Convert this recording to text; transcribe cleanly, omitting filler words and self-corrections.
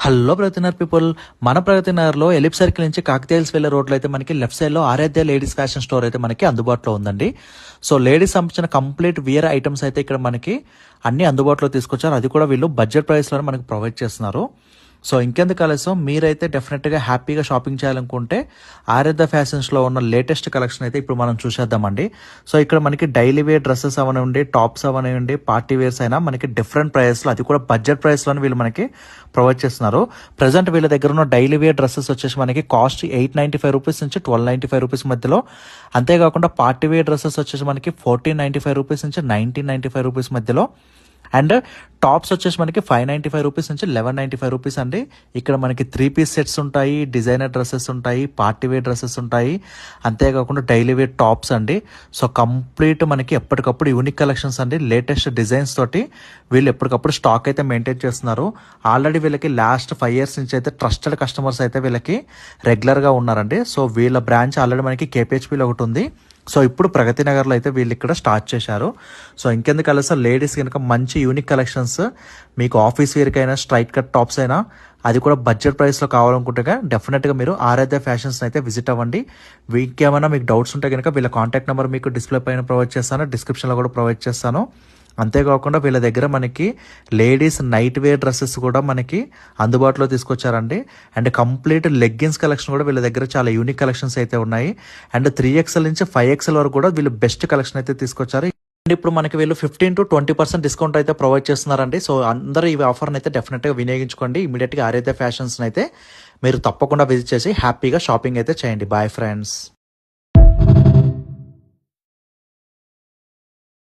Hello Pragathi Nagar people, మన ప్రగతినగర్లో ఎలిప్ circle నుంచి కాకతీయల్స్ వెళ్ళే రోడ్లో అయితే మనకి లెఫ్ట్ సైడ్లో ఆరాధ్య లేడీస్ ఫ్యాషన్ స్టోర్ అయితే మనకి అందుబాటులో ఉందండి. సో లేడీస్ సంబంధించిన కంప్లీట్ వియర్ ఐటమ్స్ అయితే ఇక్కడ మనకి అన్ని అందుబాటులో తీసుకొచ్చారు. అది కూడా వీళ్ళు బడ్జెట్ ప్రైస్లో మనకి ప్రొవైడ్ చేస్తున్నారు. సో ఇంకెందుకు ఆలస్యం, మీరైతే డెఫినెట్గా హ్యాపీగా షాపింగ్ చేయాలనుకుంటే ఆరాధ్య ఫ్యాషన్స్లో ఉన్న లేటెస్ట్ కలెక్షన్ అయితే ఇప్పుడు మనం చూసేద్దామండి. సో ఇక్కడ మనకి డైలీ వేర్ డ్రెస్సెస్ అవనివ్వండి, టాప్స్ అవనివ్వండి, పార్టీ వేర్స్ అయినా మనకి డిఫరెంట్ ప్రైస్లో, అది కూడా బడ్జెట్ ప్రైస్లోనే వీళ్ళు మనకి ప్రొవైడ్ చేస్తున్నారు. ప్రజెంట్ వీళ్ళ దగ్గర ఉన్న డైలీ వేర్ డ్రెస్సెస్ వచ్చేసి మనకి కాస్ట్ 895 రూపీస్ నుంచి 1295 రూపీస్ మధ్యలో. అంతేకాకుండా పార్టీ వేర్ డ్రెస్సెస్ వచ్చేసి మనకి 1495 రూపీస్ నుంచి 1995 రూపీస్ మధ్యలో. అండ్ టాప్స్ వచ్చేసి మనకి 595 రూపీస్ నుంచి 1195 రూపీస్ అండి. ఇక్కడ మనకి 3 పీస్ సెట్స్ ఉంటాయి, డిజైనర్ డ్రెస్సెస్ ఉంటాయి, పార్టీ వేర్ డ్రెస్సెస్ ఉంటాయి, అంతేకాకుండా డైలీ వేర్ టాప్స్ అండి. సో కంప్లీట్ మనకి ఎప్పటికప్పుడు యూనిక్ కలెక్షన్స్ అండి, లేటెస్ట్ డిజైన్స్ తోటి వీళ్ళు ఎప్పటికప్పుడు స్టాక్ అయితే మెయింటైన్ చేస్తున్నారు. ఆల్రెడీ వీళ్ళకి లాస్ట్ 5 years నుంచి అయితే ట్రస్టెడ్ కస్టమర్స్ అయితే వీళ్ళకి రెగ్యులర్గా ఉన్నారండి. సో వీళ్ళ బ్రాంచ్ ఆల్రెడీ మనకి కేపీహెచ్పీలో ఒకటి ఉంది. సో ఇప్పుడు ప్రగతి నగర్లో అయితే వీళ్ళు ఇక్కడ స్టార్ట్ చేశారు. సో ఇంకెందుకు కలిసి లేడీస్ కనుక మంచి యూనిక్ కలెక్షన్స్ మీకు ఆఫీస్ వేర్కైనా స్ట్రైట్ కట్ టాప్స్ అయినా అది కూడా బడ్జెట్ ప్రైస్లో కావాలనుకుంటే డెఫినెట్గా మీరు ఆరాధ్య ఫ్యాషన్స్ అయితే విజిట్ అవ్వండి. ఇంకేమైనా మీకు డౌట్స్ ఉంటే కనుక వీళ్ళ కాంటాక్ట్ నెంబర్ మీకు డిస్ప్లే పైన ప్రొవైడ్ చేస్తాను, డిస్క్రిప్షన్లో కూడా ప్రొవైడ్ చేస్తాను. అంతేకాకుండా వీళ్ళ దగ్గర మనకి లేడీస్ నైట్ వేర్ డ్రెస్సెస్ కూడా మనకి అందుబాటులో తీసుకొచ్చారండి. అండ్ కంప్లీట్ లెగ్గిన్స్ కలెక్షన్ కూడా వీళ్ళ దగ్గర చాలా యూనిక్ కలెక్షన్స్ అయితే ఉన్నాయి. అండ్ 3XL నుంచి 5XL వరకు కూడా వీళ్ళు బెస్ట్ కలెక్షన్ అయితే తీసుకొచ్చారు. అండ్ ఇప్పుడు మనకి వీళ్ళు 15 to 20% డిస్కౌంట్ అయితే ప్రొవైడ్ చేస్తున్నారండి. సో అందరూ ఈ ఆఫర్ని అయితే డెఫినెట్గా వినియోగించుకోండి. ఇమీడియట్గా ఆరాధ్య ఫ్యాషన్స్ అయితే మీరు తప్పకుండా విజిట్ చేసి హ్యాపీగా షాపింగ్ అయితే చేయండి. Bye friends.